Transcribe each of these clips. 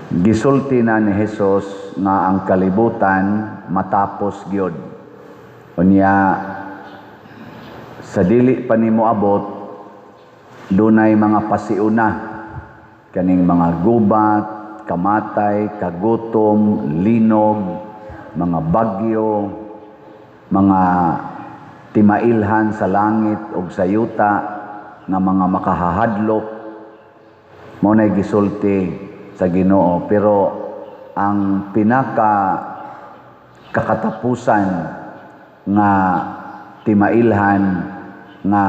Gisulti na ni Jesus nga ang kalibutan matapos gyud. Unya sa dili pa nimo abot dunay mga pasiuna kaning mga gubat, kamatay, kagutom, linog, mga bagyo, mga timailhan sa langit ug sa yuta nga mga makahahadlok mao nay gisulti sa Ginoo. Pero ang pinaka kakatapusan nga timailhan nga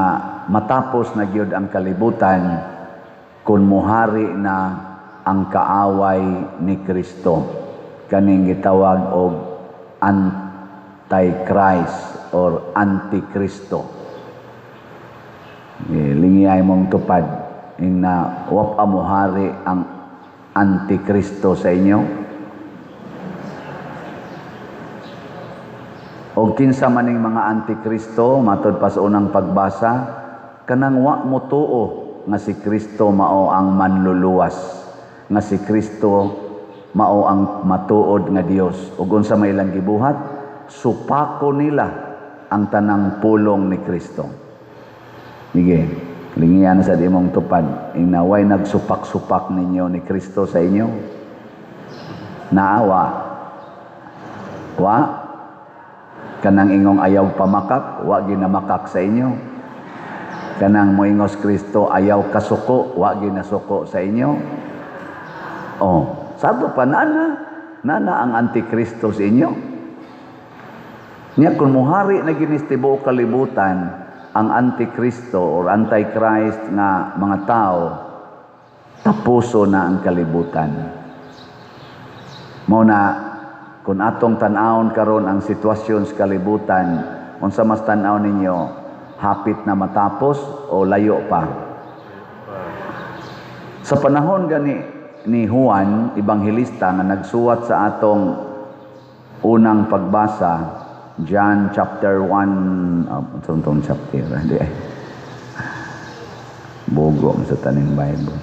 matapos na gyud ang kalibutan kun mohari na ang kaaway ni Kristo, kaning gitawag og Antichrist or Antikristo. Lingiyay mong tupad ing na wa pa mohari ang Antikristo sa inyo. O kinsa maning mga Antikristo matud pa sa unang pagbasa, kanang wa mo tuo nga si Kristo mao ang manluluwas, nga si Kristo mao ang matuod nga Dios. Ug unsa may ilang gibuhat, supako nila ang tanang pulong ni Kristo. Sige, lingiyan sa di mong tupad, ing naway nagsupak-supak ninyo ni Kristo sa inyo. Naawa. Wa? Kanang ingong ayaw pamakak, wa ginamakak sa inyo. Kanang moingos Kristo ayaw kasuko, wa ginasuko sa inyo. Oh, sabo pa nana ang Antikristo sa inyo. Nya kun mohari na ginistibo kalibutan ang Antikristo or Antichrist nga mga tao, tapuso na ang kalibutan. Mao na kung atong tan-awon karon ang sitwasyon sa kalibutan, unsa mas tan-aw ninyo, hapit na matapos o layo pa? Sa panahon gani ni Juan Ebanghelista nga nagsuwat sa atong unang pagbasa, John chapter 1, itong chapter, hindi bugo sa taning Bible.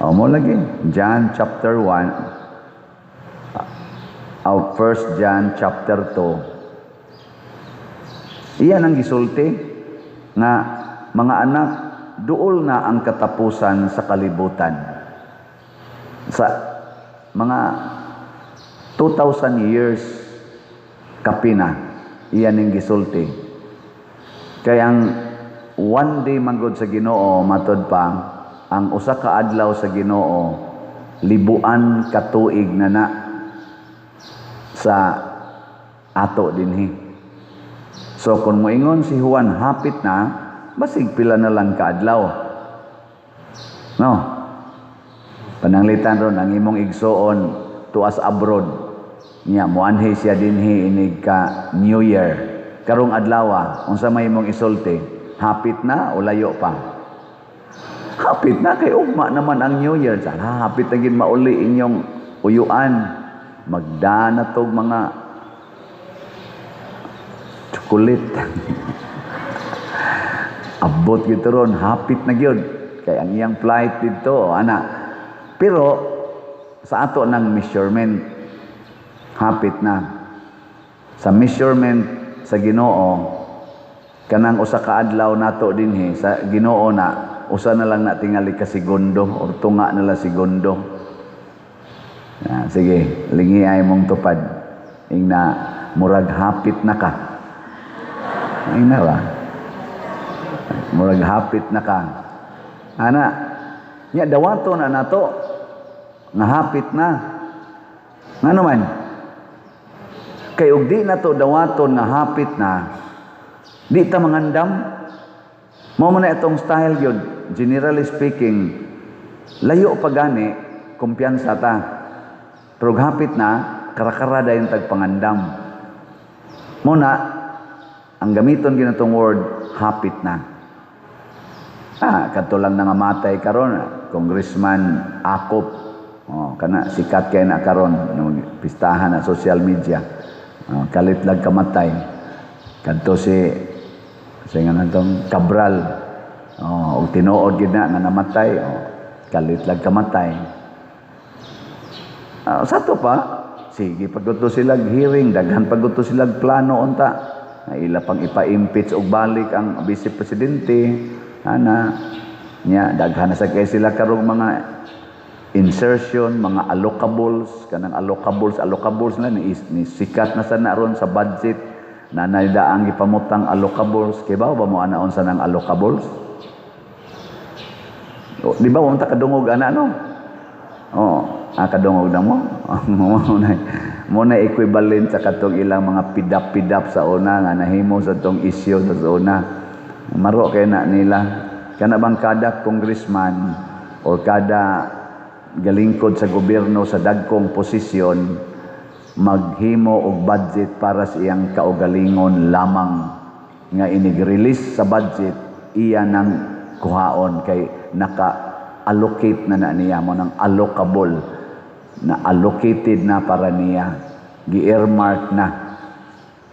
Mo lagi, John chapter 1, 1 John chapter 2. Iyan ang gisulti nga mga anak, duol na ang katapusan sa kalibutan. Sa mga 2,000 years kapina, iyan ang gisulti. Kaya ang one day manggod sa Ginoo, matod pa, ang usa ka adlaw sa Ginoo, libuan ka tuig na sa ato dinhi. So kung moingon si Juan hapit na, basig pila na lang ka adlaw. No? Pananglitan ron ang imong igsoon tuas abroad. Nya muanhi siya dinhi inig ka New Year. Karong adlaw, unsa may imong isulti? Hapit na o layo pa? Hapit na kay ugma naman ang New Year. Hapit na gid mauli inyong uyuan. Magdana tog mga chocolate. Abot gito ron, hapit na gyud kay ang iyang flight dito, ana. Pero sa ato ng measurement, hapit na. Sa measurement sa Ginoo, kanang usa ka adlaw nato dinhi sa Ginoo na usa na lang na tingali ka segundo or tunga na lang segundo. Sige, lingi ay mong tupad. Ing na murag hapit na ka. Ing na ba? Murag hapit na ka. Ana, nya dawato na nato nga hapit na. Nga naman, kay ug di na to dawaton nga hapit na, di ta mangandam. Mao man na itong style yun, generally speaking, layo pa gani, kumpiyansa ta. Pero hapit na, karakara dayon tagpangandam. Muna, ang gamiton ginatong word, hapit na. Katulang na nga matay karon, Congressman Akop. Kana sikat kay na karon, pistahan na social media. Kalit lang kamatay. Kadto si nga natong Cabral. Og tinuod gid na nga namatay. Kalit lang kamatay. Sa to pa, sige, pagkuto silag hearing, daghan pagkuto silag plano unta. Ila pang ipa-impeach og balik ang Vice Presidente. Daghan na sa kay sila karong mga insertion, mga allocables, kanang allocables na ni sikat na sana ron sa budget na naidaang ipamutang allocables. Kay ba mo anaon sa nang allocables? Di ba mo ta kadungog ana no? Kadungog na mo. Muna equivalent sa katong ilang mga pidap-pidap sa una nga nahimo sa tong isyu sa una. Maro kay na nila. Kana bang kada congressman o kada galingkod sa gobyerno sa dagkong posisyon maghimo og budget para sa iyang kaugalingon lamang nga inig-release sa budget iya nang kuhaon kay naka-allocate na niya mo ng allocable na allocated na para niya gi-earmark na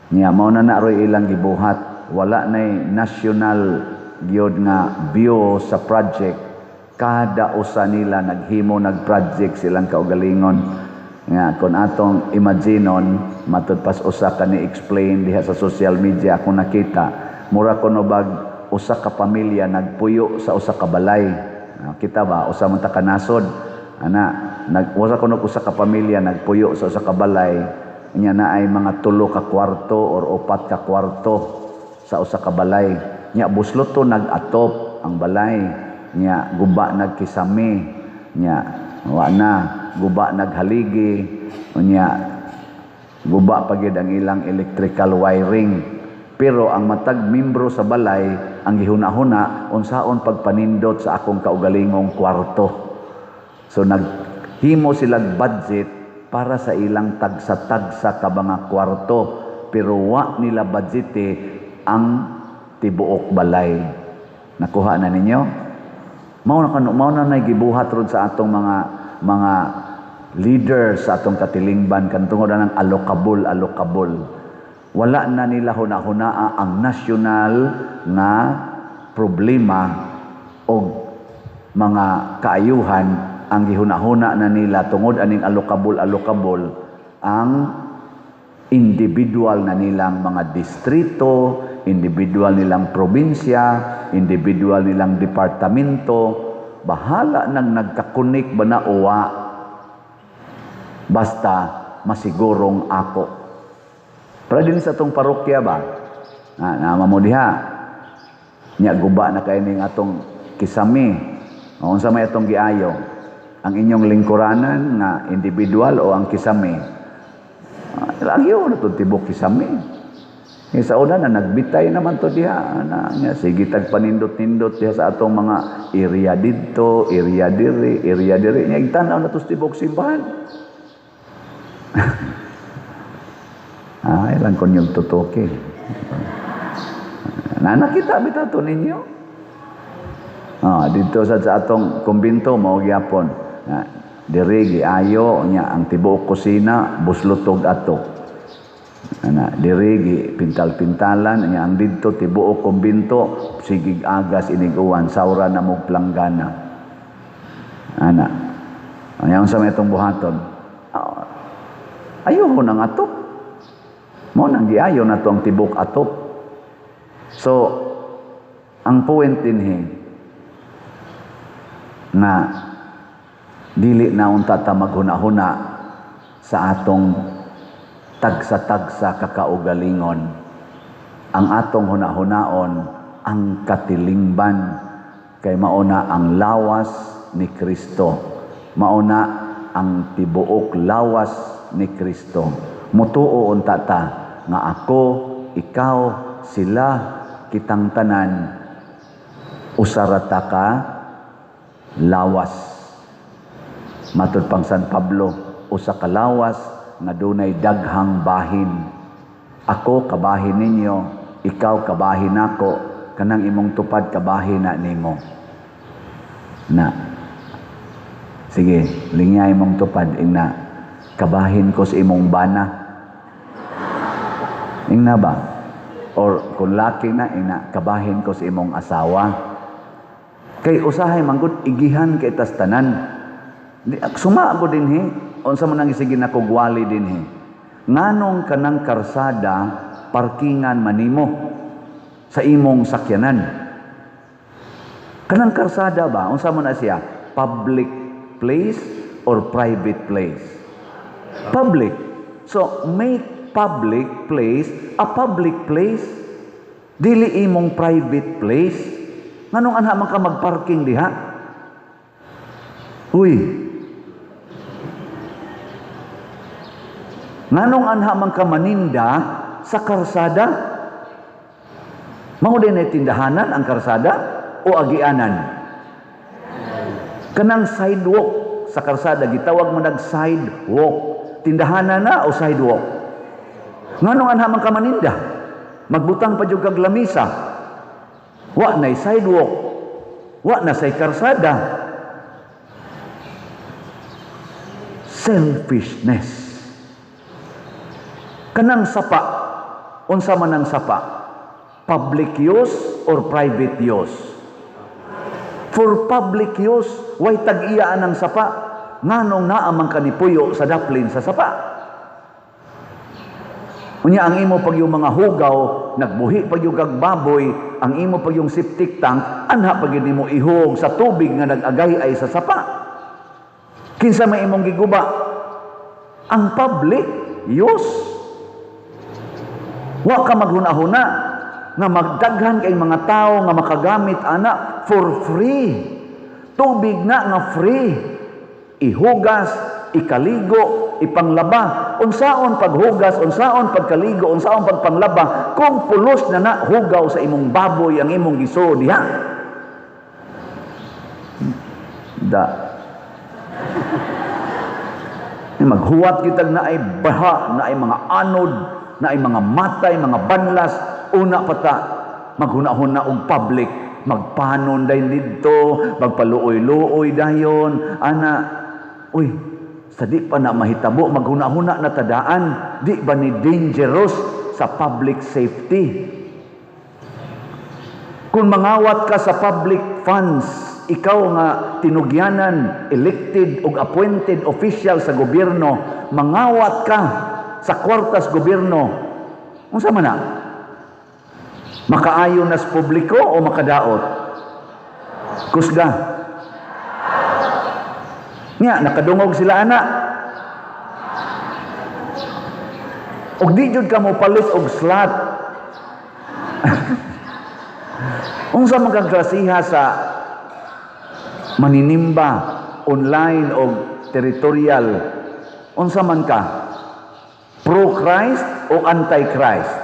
niya mao na roy ilang gibuhat wala nay national gyud nga view sa project kada usa nila naghimo nag-project silang kaugalingon nga kun atong imaginon matud pas usa ka ni explain diha sa social media kung nakita mura kuno bag usa ka pamilya nagpuyo sa usa ka balay kita ba usa man ta kanasod usa kuno usa ka pamilya nagpuyo sa usa ka balay nya na ay mga 3 ka kwarto or 4 ka kwarto sa usa ka balay nya buslot to nag-atop ang balay nya guba nagkisami nya wa na guba naghaligi nya guba pagid ang ilang electrical wiring pero ang matag membro sa balay ang gihuna-huna unsaon pagpanindot sa akong kaugalingong kwarto so naghimo silang budget para sa ilang tagsa-tagsa ka mga kwarto pero wa nila budgete ang tibuok balay nakuha na ninyo mao na gibuhat rod sa atong mga leaders sa atong katilingban kantungod ng allocable wala na nila hunahunaa ang national na problema o mga kaayuhan ang gihunahuna na nila tungod aning allocable ang individual na nilang mga distrito, individual nilang probinsya, individual nilang departamento, bahala nang nagkakunik ba na uwa basta masigurong ako. Pero din sa atong parokya ba? Nama mo diha. Nya guba na kay ning atong kisami. Unsa may atong giayo? Ang inyong lingkuranan nga individual o ang kisami? Lagyo na to tibok kisami. Sa una na nagbitay naman to diha. Sige tagpanindot-nindot diha sa atong mga area dito, area diri. Nya igtanaw na to tibok simbahan. Ilang kon yung tutuki. Nakita bitaw to ninyo? Dito sa atong kumbinto mao gyapon. Diri giayo nya ang tibuok kusina buslutog ato. Diri gi pintal-pintalan nya ang didto tibuok kumbinto sigig agas iniguan saura na mog planggana. Anya unsa may itong buhaton? Ayaw nang atop. Mo nang giayo na to ang tibok atop. So, ang point dinhi na dili na unta ta maghuna-huna sa atong tagsa-tagsa kakaugalingon. Ang atong huna-hunaon ang katilingban kay mauna ang lawas ni Kristo. Mauna ang tibuok lawas ni Kristo. Mutuo unta ta nga ako, ikaw, sila, kitang tanan usarata ka lawas. Matud pang San Pablo, usa ka lawas nga dunay daghang bahin. Ako kabahin ninyo, ikaw kabahin nako, kanang imong tupad kabahin na nimo. Sige, lingay imong tupad ina kabahin ko sa imong bana. Ingna ba? Or kung laki na, kabahin ko sa imong asawa. Kay usahay manggod igihan kay tas tanan. Sumago din unsa man ang sige na kugwali dinhi. Nganong kanang karsada parkingan manimo sa imong sakyanan? Kanang karsada ba unsa man na siya? Public place or private place? Public. So make public place a public place. Dili imong private place. Nganong anha man ka magparking diha? Uy. Nganong anha man ka maninda sa karsada? Mao din ay tindahanan ang karsada o agianan? Kanang sidewalk sa karsada gitawag mo nag sidewalk. Tindahanan na o sidewalk? Nganong anha man ka maninda? Magbutang pa jud kag lamisa. Wa nay sidewalk. Wa na say karsada. Selfishness. Kanang sapa, unsa man ang sapa? Public use or private use? For public use, way tag-iyaan ang sapa. Nganong naa man kanipuyo sa daplin sa sapa? Unya ang imo pag yung mga hugaw, nagbuhi pag yung baboy, ang imo pag yung septic tank, anha pag yun mo ihog sa tubig nga nag-agay ay sa sapa. Kinsa may imong giguba? Ang public use. Wa ka maghuna-huna nga magdaghan kay mga tao nga makagamit ana for free. Tubig na nga free. Ihugas, ikaligo, ipanglaba. Unsaon paghugas, unsaon pagkaligo, unsaon pagpanglaba kung pulos na hugaw sa imong baboy ang imong giso diha. Maghuwat kitag na ay baha, na ay mga anod, na ay mga matay, mga banlas, una pata, maghunahon na og public, magpanon dayon didto, magpaluoy-luoy dayon, ana, uy, sa di pa na mahitabo, maghunahuna na tadaan, di ba ni dangerous sa public safety? Kung mangawat ka sa public funds, ikaw nga tinugyanan, elected o appointed official sa gobyerno, mangawat ka sa kwartas gobyerno, unsa man na? Makaayo na sa publiko o makadaot? Kusga. Nga, nakadungog sila ana. Og di jud ka mo palit og slot. Unsa man kang klasiha sa maninimba online o territorial? Unsa man ka? Pro-Christ o anti-Christ?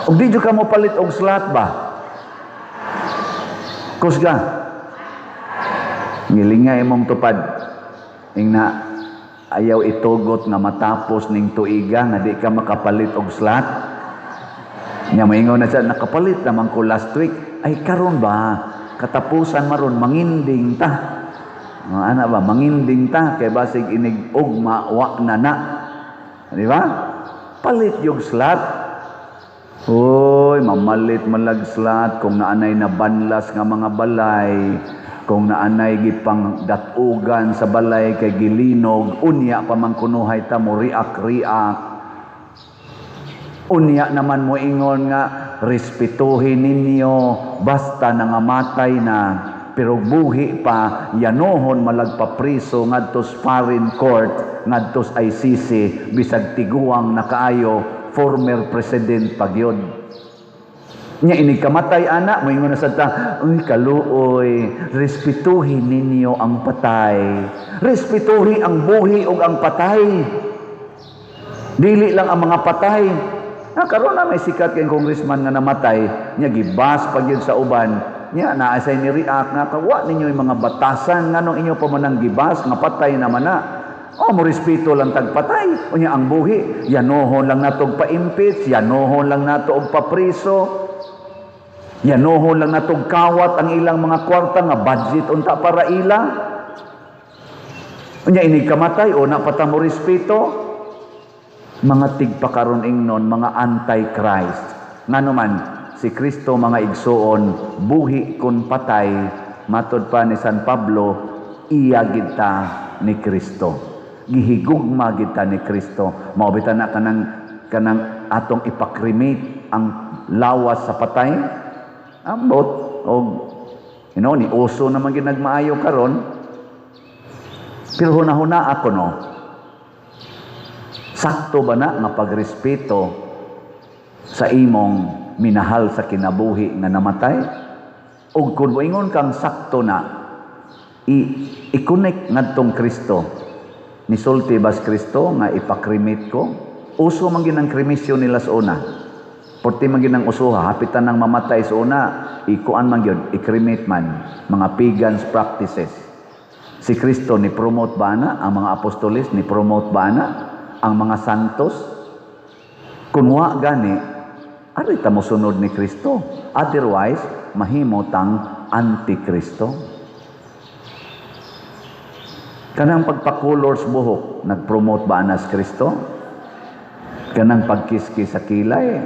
O di ka mo palit og slot ba? Kusga. Ngilingay imong tupad. Ingna ayaw itugot nga matapos ning tuiga nga di ka makapalit og slot. Nya maingon na siya, nakapalit naman ko last week. Ay karon ba? Katapusan maron manginding ta. Ana ba? Manginding ta kay basig inig ugma wa na. Di ba? Palit yung slot. Hoy, mamalit malag slot kung naanay na banlas nga mga balay, kung naanay gipang datugan sa balay kay gilinog, unya pa man kunuhay ta mo riak-riak. Unya naman mo ingon nga respetuhin ninyo basta nangamatay na. Pero buhi pa, yanohon malagpapriso ngadtos foreign court, ngadtos ICC, bisag tiguang na kaayo, former president pagyod. Nya ini kamatay ana, moingon na sa ta, uy kaluoy, respetuhin ninyo ang patay. Respetuhi ang buhi ug ang patay. Dili lang ang mga patay. Karon na may sikat kay congressman nga namatay, nya gibas pagyod sa uban. Nya naasay ni react nga kawa ninyo yung mga batasan nganong inyo pa man ang gibas nga patay naman na. O mo respeto lang tagpatay. Unya ang buhi, yanohon lang nato og pa-impeach, yanohon lang nato og papriso. Yanohon lang nato og kawat ang ilang mga kwarta nga budget unta para ila. Unya ini kamatay o na pata mo respeto. Mga tigpakaron ingnon, mga anti-Christ. Ngano man si Kristo mga igsoon, buhi kun patay, matod pa ni San Pablo, iya gid ta ni Kristo. gihigugma kita ni Kristo. Maobitan na kanang atong ipakrimate ang lawas sa patay. Ambot o ni uso naman ginagmaayo karon. Pero hunahuna ako no. Sakto ba na nga pagrespeto sa imong minahal sa kinabuhi nga namatay? O kung ingon kang sakto na, i-connect ngadtong Kristo. Nisulti bas Kristo nga ipakrimit ko? Uso man ginang krimisyon nila sa una. Porti man ginang usuha, hapitan ng mamatay sa una, ikuan man yun, ikrimit man, mga pagans practices. Si Kristo ni promote ba na? Ang mga apostolis ni promote ba na? Ang mga santos? Kunwa gani, arita mo sunod ni Kristo. Otherwise, mahimo tang antikristo. Kanang pagpakulors buhok, nag-promote ba na si Kristo? Kanang pagkiski sa kilay,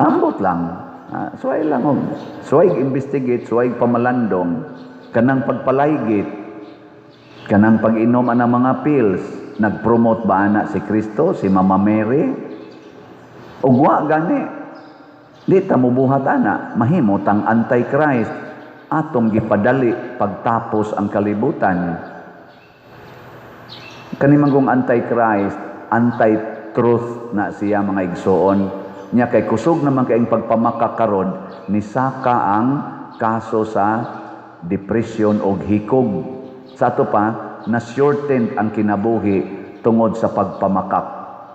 ambot lang. Suway lang. Suway investigate, suway pamalandong. Kanang pagpalaygit, kanang pag-inom ng mga pills, nag-promote ba na si Kristo, si Mama Mary? Ugwa gani, di ta mubuhat ana, mahimo tang antichrist, atong gipadali pagtapos ang kalibutan. Kanimanggong antichrist, anti-truth na siya mga igsoon. Nya kay kusog naman kay pagpamaka karon ni saka ang kaso sa depression o hikog. Sa ato pa, na-shortened ang kinabuhi tungod sa pagpamakak.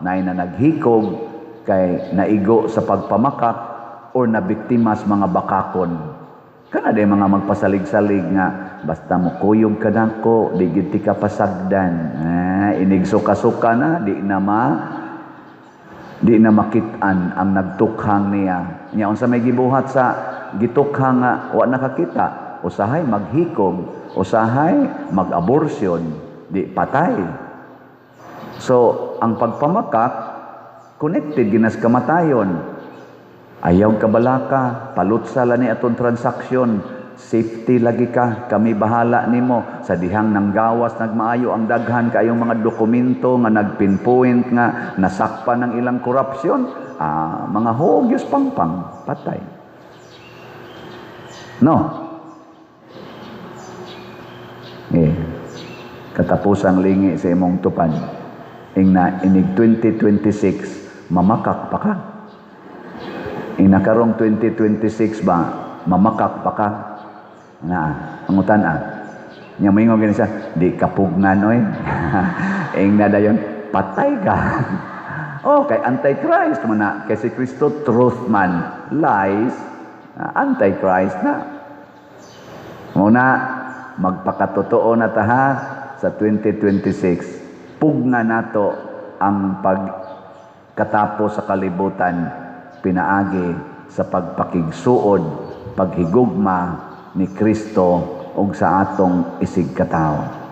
Na naghikog, kay naigo sa pagpamakak or nabiktimas mga bakakon. Kana day mga magpasalig-salig nga basta mo kuyog ka nako, di gid ti ka pasagdan. Inigsuka-suka na, di na makit-an ang nagtukhang niya. Nya unsa may gibuhat sa gitukhang nga wa nakakita, usahay maghikog, usahay mag-abortion, di patay. So, ang pagpamakak connected ginas kamatayon. Ayaw kabalaka, palutsa ni aton transaksyon, safety lagi ka, kami bahala nimo. Sa dihang nang gawas nagmaayo ang daghan kayong mga dokumento nga nagpinpoint nga nasakpa ng ilang korupsyon, mga hogyos pangpang, patay. No? Katapusang lingi sa imong tupad. Inig 2026, mamakak pa ka. Nakarong 2026 ba, mamakak pa ka. Angutan Nya mo ingon ganisa, di kapugnan oy. Na dayon, patay ka. Kay antichrist man na, kay si Kristo truth man, lies, antichrist na. Muna magpakatotoo na ta ha sa 2026. Pugna nato ang pagkatapos sa kalibutan, pinaagi sa pagpakigsuod, paghigugma ni Kristo ug sa atong isig katawo.